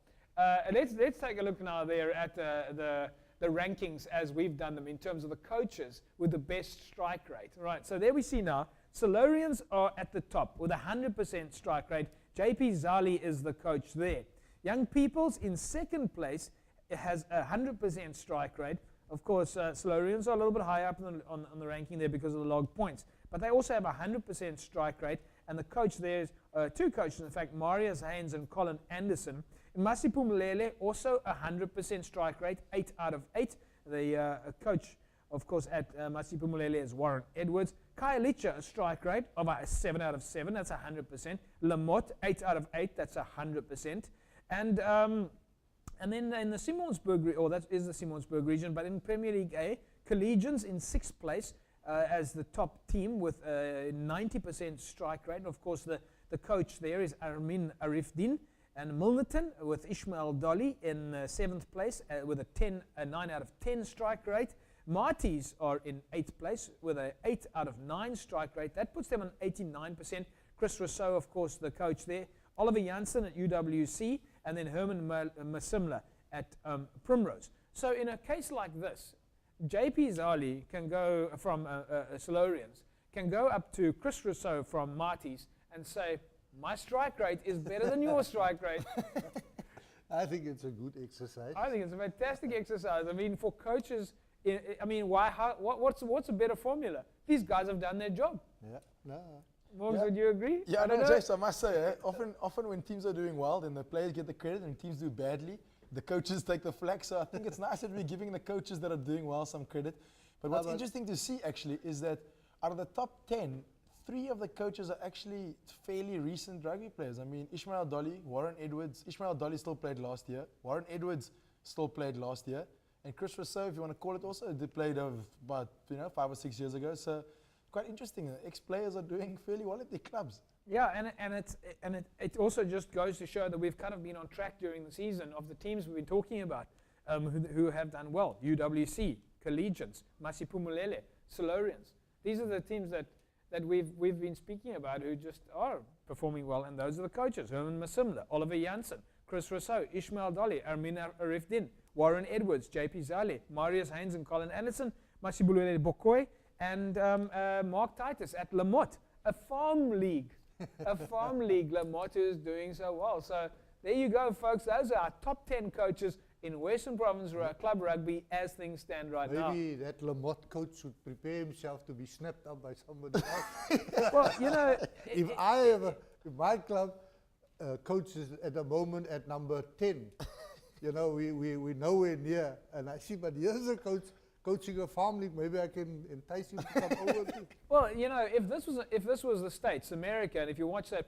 let's take a look now there at the rankings as we've done them in terms of the coaches with the best strike rate. Right. So there we see now, Solarians are at the top with a 100% strike rate. JP Zali is the coach there. Young Peoples in second place has a 100% strike rate. Of course, Solarians are a little bit higher up on the ranking there because of the log points. But they also have a 100% strike rate. And the coach there is, two coaches, in fact, Marius Haynes and Colin Anderson. In Masiphumelele, also a 100% strike rate, 8 out of 8. The coach, of course, at Masiphumelele is Warren Edwards. Khayelitsha, a strike rate of a 7 out of 7, that's 100%. Lamotte, 8 out of 8, that's 100%. And then in the Simonsburg, or that is the Simonsburg region, but in Premier League A, Collegians in 6th place as the top team with a 90% strike rate. And of course, the coach there is Armin Arifdin. And Milnerton with Ishmael Dolly in 7th place with a 9 out of 10 strike rate. Hamediehs are in 8th place with a 8 out of 9 strike rate. That puts them on 89%. Chris Rousseau, of course, the coach there. Oliver Janssen at UWC, and then Herman Masimla at Primrose. So in a case like this, JP Zali can go from Solarians, can go up to Chris Rousseau from Hamediehs and say, my strike rate is better than your strike rate. I think it's a good exercise. I think it's a fantastic exercise. I mean, for coaches, I mean, what's a better formula? These guys have done their job. Yeah, no. Morgs, would you agree? Yeah, no, Jace, I must say, often when teams are doing well, then the players get the credit, and teams do badly, the coaches take the flack. So I think it's nice that we're giving the coaches that are doing well some credit. But what's interesting to see, actually, is that out of the top 10, 3 of the coaches are actually fairly recent rugby players. I mean, Ishmael Dolly, Warren Edwards. Ishmael Dolly still played last year. Warren Edwards still played last year. And Chris Rousseau, if you want to call it, also did played about 5 or 6 years ago. So quite interesting. Ex-players are doing fairly well at their clubs. Yeah, and it also just goes to show that we've kind of been on track during the season of the teams we've been talking about who have done well. UWC, Collegians, Masiphumelele, Solarians. These are the teams that we've been speaking about who just are performing well, and those are the coaches. Herman Masimla, Oliver Janssen, Chris Rousseau, Ishmael Dolly, Armin Arifdin, Warren Edwards, JP Zali, Marius Haynes and Colin Anderson, Masibulele Bokoy, and Mark Titus at Lamotte, a farm league. A farm league, Lamotte is doing so well. So there you go, folks. Those are our top 10 coaches in Western Province Club Rugby as things stand right now. Maybe that Lamotte coach should prepare himself to be snapped up by somebody else. Well, you know, if my club coach is at the moment at number 10, you know, we're nowhere near. And I see, but here's a coach coaching a farm league. Maybe I can entice him to come over too. Well, you know, if this was the States, America, and if you watch that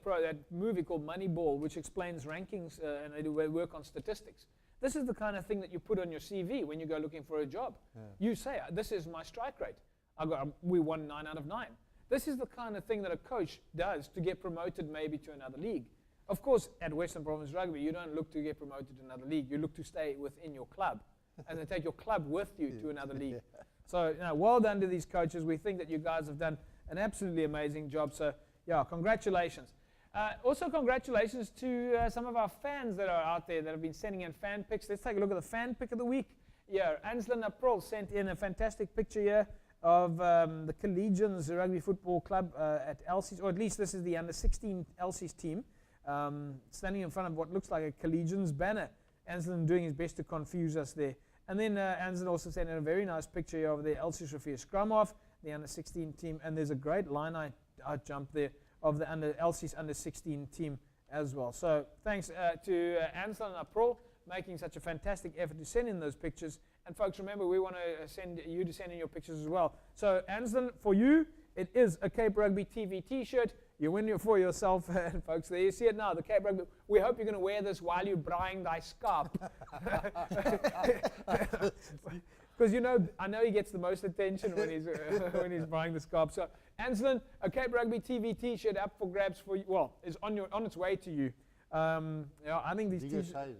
movie called Moneyball, which explains rankings and they do work on statistics, this is the kind of thing that you put on your CV when you go looking for a job. Yeah. You say, this is my strike rate. We won 9 out of 9. This is the kind of thing that a coach does to get promoted maybe to another league. Of course, at Western Province Rugby, you don't look to get promoted to another league. You look to stay within your club and then take your club with you to another league. So, you know, well done to these coaches. We think that you guys have done an absolutely amazing job. So, yeah, congratulations. Also, congratulations to some of our fans that are out there that have been sending in fan pics. Let's take a look at the fan pic of the week. Yeah, Ansel April sent in a fantastic picture here of the Collegians Rugby Football Club at Elsie's, or at least this is the under-16 Elsie's team, standing in front of what looks like a Collegians banner. Ansel doing his best to confuse us there. And then Ansel also sent in a very nice picture here of the Elsie's Rafia scrum off, the under-16 team, and there's a great line out jump there of the Elsie's under-16 team as well. So thanks to Ansel and April making such a fantastic effort to send in those pictures. And folks, remember, we want to send you to send in your pictures as well. So Ansel, for you, it is a Cape Rugby TV t-shirt. You win it for yourself, and folks, there you see it now, the Cape Rugby. We hope you're going to wear this while you're brying thy scarp. Because I know he gets the most attention when he's when he's buying the scarf. So, Anselin, a Cape Rugby TV T-shirt up for grabs for you. Well, is on its way to you. I think these Bigger T-shirts. size.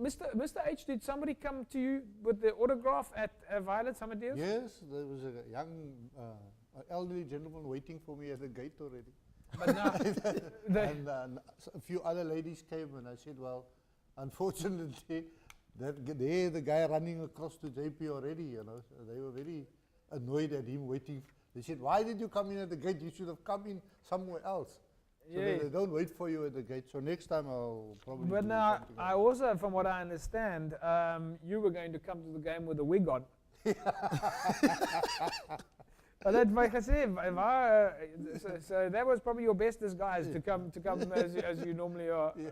Mr. H, did somebody come to you with the autograph at Violet's Hamediehs? Yes, there was a young, elderly gentleman waiting for me at the gate already. But now, And a few other ladies came, and I said, well, unfortunately, there the guy running across to JP already, So they were very annoyed at him waiting. They said, why did you come in at the gate? You should have come in somewhere else. So they don't wait for you at the gate. So next time I'll probably But do now, something I also, from what I understand, you were going to come to the game with a wig on. But so that was probably your best disguise to come as you normally are. Yeah.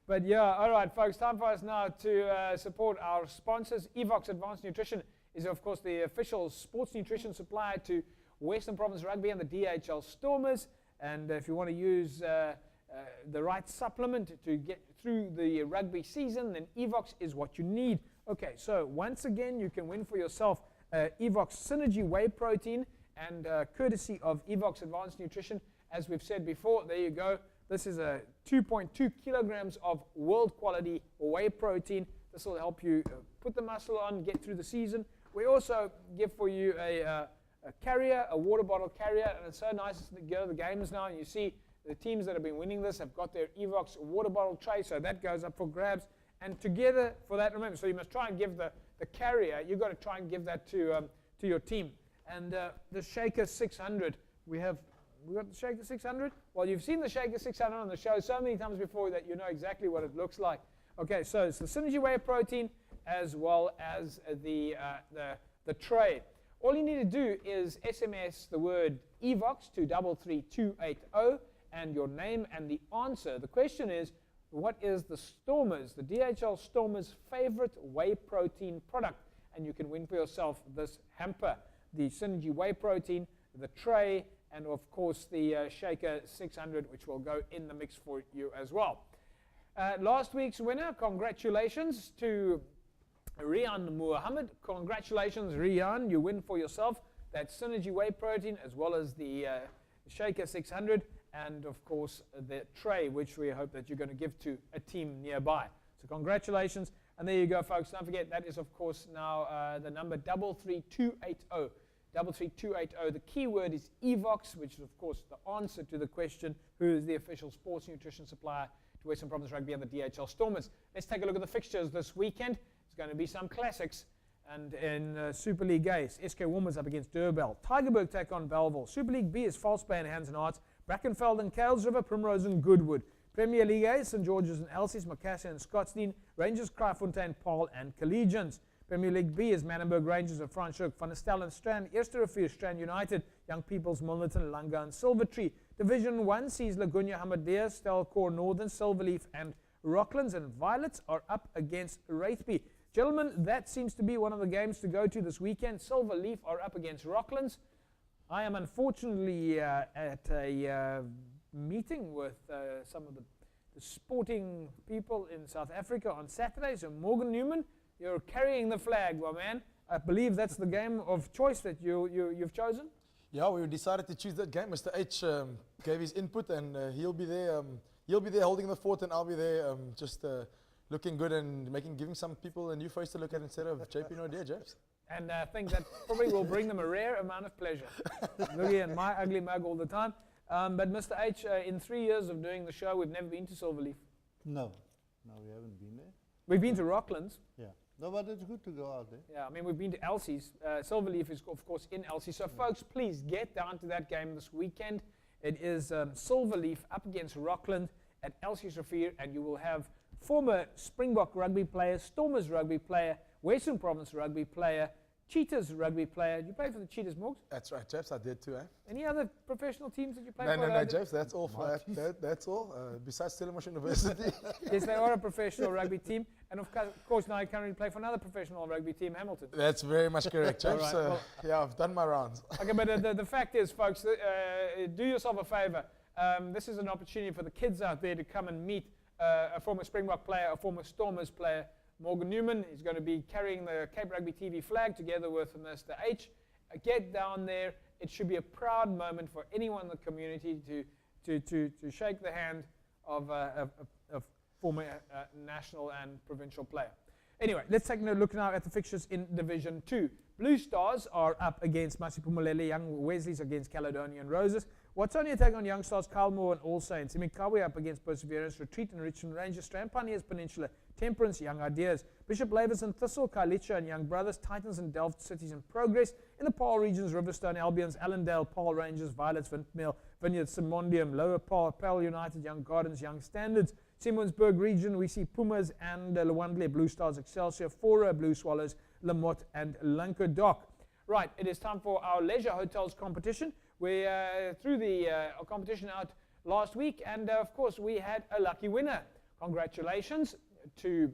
But yeah, all right, folks, time for us now to support our sponsors. Evox Advanced Nutrition is, of course, the official sports nutrition supplier to Western Province Rugby and the DHL Stormers. And if you want to use the right supplement to get through the rugby season, then Evox is what you need. Okay, so once again, you can win for yourself Evox Synergy Whey Protein, and courtesy of Evox Advanced Nutrition. As we've said before, there you go. This is a 2.2 kilograms of world quality whey protein. This will help you put the muscle on, get through the season. We also give for you a carrier, a water bottle carrier, and it's so nice to go to the games now, and you see the teams that have been winning this have got their Evox water bottle tray, so that goes up for grabs. And together for that, remember, so you must try and give the carrier, you've got to try and give that to your team. And the Shaker 600, we got the Shaker 600? Well, you've seen the Shaker 600 on the show so many times before that you know exactly what it looks like. Okay, so it's the Synergy Whey Protein as well as the tray. All you need to do is SMS the word EVOX to 33280 and your name and the answer. The question is, what is the DHL Stormers' favorite whey protein product? And you can win for yourself this hamper, the Synergy Whey Protein, the tray, and of course the Shaker 600, which will go in the mix for you as well. Last week's winner, congratulations to Rian Muhammad. Congratulations, Rian. You win for yourself that Synergy Whey Protein as well as the Shaker 600 and, of course, the tray, which we hope that you're going to give to a team nearby. So congratulations. And there you go, folks. Don't forget, that is, of course, now the number 33280. 33280. The keyword is EVOX, which is, of course, the answer to the question, who is the official sports nutrition supplier to Western Province Rugby and the DHL Stormers. Let's take a look at the fixtures this weekend. Going to be some classics, and in Super League A, SK Warmers up against Durban. Tygerberg take on Belleville. Super League B is False Bay and Hands and Hearts, Brackenfell and Kales River, Primrose and Goodwood. Premier League A, St George's and Elsie's, Macassar and Scottsdene, Rangers, Kraaifontein, Paarl and Collegians. Premier League B is Manenberg Rangers of Franschhoek, Van der Stel and Strand, Eerste Rivier, Strand United, Young People's, Milnerton, Langa and Silvertree. Division 1 sees Laguna, Hamediehs, Stelkor, Northern, Silverleaf and Rocklands, and Violets are up against Wraithby. Gentlemen, that seems to be one of the games to go to this weekend. Silverleaf are up against Rocklands. I am unfortunately at a meeting with some of the sporting people in South Africa on Saturday. So Morgan Newman, you're carrying the flag, my man. I believe that's the game of choice that you've chosen. Yeah, we decided to choose that game. Mr. H gave his input, and he'll be there. He'll be there holding the fort, and I'll be there just looking good and giving some people a new face to look at instead of JP Naudé, James. And I think that probably will bring them a rare amount of pleasure. Looking at my ugly mug all the time. But Mr. H, in 3 years of doing the show, we've never been to Silverleaf. No, we haven't been there. We've been to Rocklands. Yeah. No, but it's good to go out there. Yeah, I mean, we've been to Elsie's. Silverleaf is, of course, in Elsie. So, folks, please get down to that game this weekend. It is Silverleaf up against Rockland at Elsie's Rivier, and you will have former Springbok rugby player, Stormers rugby player, Western Province rugby player, Cheetahs rugby player. You play for the Cheetahs, Morgs? That's right, James. I did too, eh? Any other professional teams that you play no, for? No, James. That's all. That's all. Besides Stellenbosch University. Yes, they are a professional rugby team, and of course now I currently play for another professional rugby team, Hamilton. That's very much correct, James. Right, well, yeah, I've done my rounds. Okay, but the fact is, folks, do yourself a favour. This is an opportunity for the kids out there to come and meet a former Springbok player, a former Stormers player, Morgan Newman. He's going to be carrying the Cape Rugby TV flag together with Mr. H. Get down there. It should be a proud moment for anyone in the community to shake the hand of a former national and provincial player. Anyway, let's take a look now at the fixtures in Division 2. Blue Stars are up against Masiphumelele, Young Wesley's against Caledonian Roses. Watsonia take on Young Stars, Kylmore and All Saints. Imikawe up against Perseverance, Retreat and Richmond Rangers, Strand Pioneers Peninsula, Temperance, Young Ideas, Bishop Lavis and Thistle, Kailicha and Young Brothers, Titans and Delft Cities in Progress. In the Paarl regions, Riverstone, Albions, Allendale, Paarl Rangers, Violets, Vintmill, Vineyard, Simondium, Lower Paarl United, Young Gardens, Young Standards. Simmonsburg region, we see Pumas and Lwandle, Blue Stars, Excelsior, Fora, Blue Swallows, Lamotte and Languedoc. Right, it is time for our leisure hotels competition. We threw the competition out last week, and of course we had a lucky winner. Congratulations to...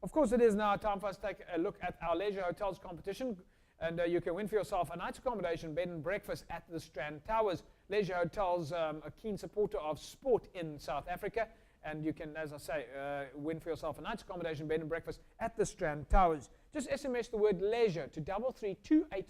Of course, it is now time for us to take a look at our leisure hotels competition, and you can win for yourself a night's accommodation, bed and breakfast at the Strand Towers. Leisure Hotels, a keen supporter of sport in South Africa, and you can, as I say, win for yourself a night's accommodation, bed and breakfast at the Strand Towers. Just SMS the word leisure to 33280,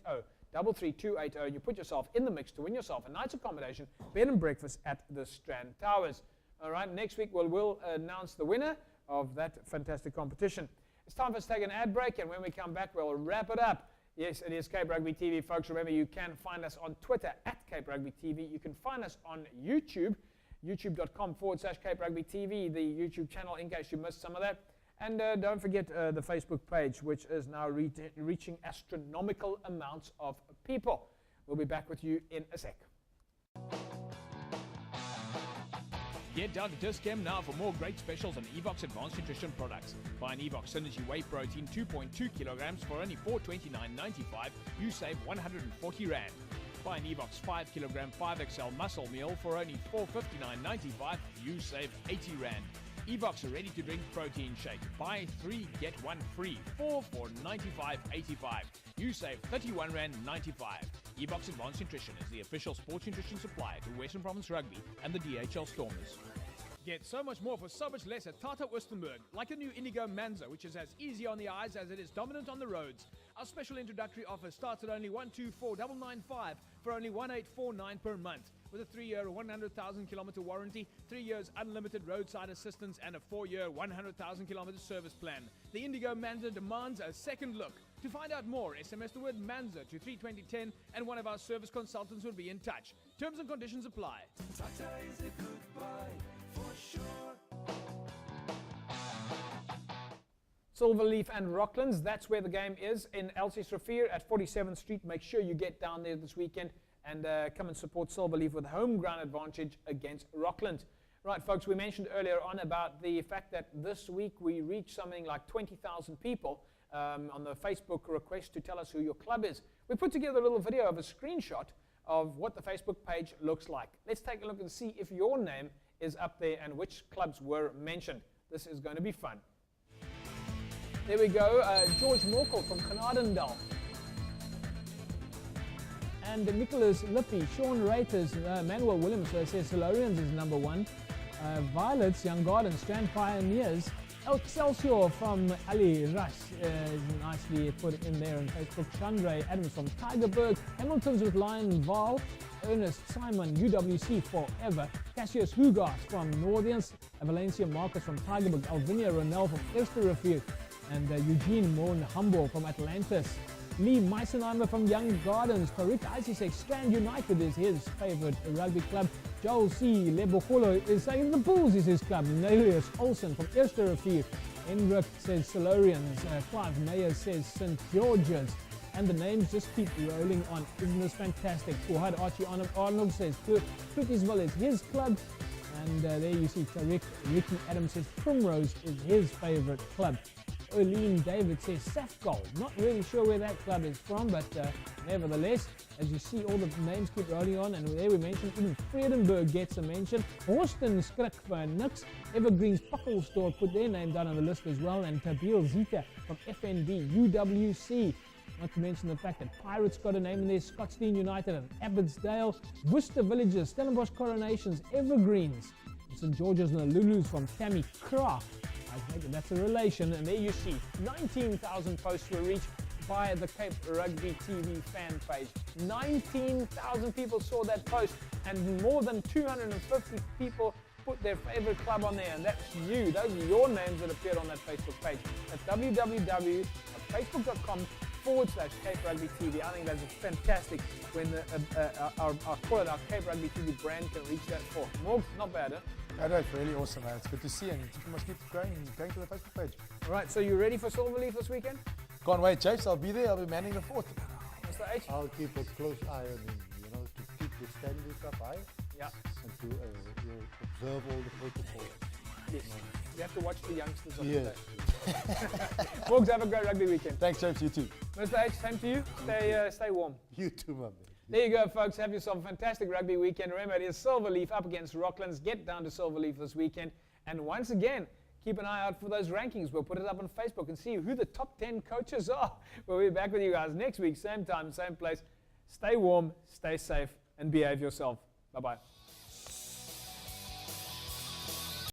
33280, and you put yourself in the mix to win yourself a night's accommodation, bed and breakfast at the Strand Towers. All right, next week we'll announce the winner of that fantastic competition. It's time for us to take an ad break, and when we come back, we'll wrap it up. Yes, it is Cape Rugby TV, folks. Remember, you can find us on Twitter at Cape Rugby TV. You can find us on YouTube, youtube.com/Cape Rugby TV, the YouTube channel, in case you missed some of that. And don't forget the Facebook page, which is now reaching astronomical amounts of people. We'll be back with you in a sec. Get down to Dis-Chem now for more great specials on Evox Advanced Nutrition products. Buy an Evox Synergy Whey Protein 2.2 kilograms for only $429.95. You save 140 Rand. Buy an Evox 5 kilogram 5XL muscle meal for only $459.95. You save 80 Rand. Evox ready to drink protein shake. Buy 3 get 1 free. 4 for $95.85. You save 31 Rand 95. Evox Advanced Nutrition is the official sports nutrition supplier to Western Province Rugby and the DHL Stormers. Get so much more for so much less at Tata Wistenburg, like the new Indigo Manza, which is as easy on the eyes as it is dominant on the roads. Our special introductory offer starts at only 124,995 for only 1,849 per month, with a 3-year 100,000 kilometer warranty, 3 years unlimited roadside assistance, and a 4-year 100,000 kilometer service plan. The Indigo Manza demands a second look. To find out more, SMS the word Manza to 32010 and one of our service consultants will be in touch. Terms and conditions apply. Tata is a good buy for sure. Silverleaf and Rocklands, that's where the game is, in Elsie's Raffier at 47th Street. Make sure you get down there this weekend and come and support Silverleaf with home ground advantage against Rocklands. Right, folks, we mentioned earlier on about the fact that this week we reached something like 20,000 people on the Facebook request to tell us who your club is. We put together a little video of a screenshot of what the Facebook page looks like. Let's take a look and see if your name is up there and which clubs were mentioned. This is going to be fun. There we go, George Morkel from Canardendal. And Nicholas Lippy, Sean Reiters, Manuel Williams says Solarians is number 1. Violets, Young Garden, Strand Pioneers. Excelsior from Ali Rush is nicely put in there on Facebook. Chandray Adams from Tigerberg. Hamilton's with Lion Val. Ernest Simon, UWC Forever. Cassius Hugas from Northians. Valencia Marcus from Tigerberg. Alvinia Ronell from Eerste and Eugene Moon Humble from Atlantis. Lee Meisenheimer from Young Gardens. Tariq Isaac, Strand United is his favorite rugby club. Joel C. Lebokolo is saying the Bulls is his club. Nelius Olsen from Eerste. Hendrik says Solarians. Clive Mayer says St. George's. And the names just keep rolling on. Isn't this fantastic? Fuhad Archie Arnold says Cookiesville is his club. And there you see Tariq. Ricky Adams says Primrose is his favorite club. Eileen David says Safgol. Not really sure where that club is from, but nevertheless, as you see, all the names keep rolling on, and there we mentioned even Vredenburg gets a mention. Horsten Skrik for Nix. Evergreen's Puckle put their name down on the list as well, and Tabil Zita from FNB UWC. Not to mention the fact that Pirates got a name in there, Scottsdene United and Abbotsdale, Worcester Villages, Stellenbosch Coronations, Evergreens, St. George's and the Lulus from Tammy Kraft. I think that's a relation. And there you see, 19,000 posts were reached by the Cape Rugby TV fan page. 19,000 people saw that post, and more than 250 people put their favorite club on there, and that's you. Those are your names that appeared on that Facebook page at www.facebook.com/Cape Rugby TV. I think that's fantastic when our call it our Cape Rugby TV brand can reach that far. Morgs, not bad, huh? That's really awesome, man. It's good to see, and you must keep going to the Facebook page. All right, so you ready for Silverleaf this weekend? Can't wait, Japes. I'll be there. I'll be manning the fort. Mr. H? I'll keep a close eye on him, you know, to keep the standards up high. Yeah. And to observe all the protocols. Yes. You have to watch the youngsters on Yes. the day. Folks, have a great rugby weekend. Thanks, James. You too. Mr. H, same to you. Stay warm. You too, my man. There you go, folks. Have yourself a fantastic rugby weekend. Remember, it is Silverleaf up against Rocklands. Get down to Silverleaf this weekend. And once again, keep an eye out for those rankings. We'll put it up on Facebook and see who the top 10 coaches are. We'll be back with you guys next week, same time, same place. Stay warm, stay safe, and behave yourself. Bye-bye.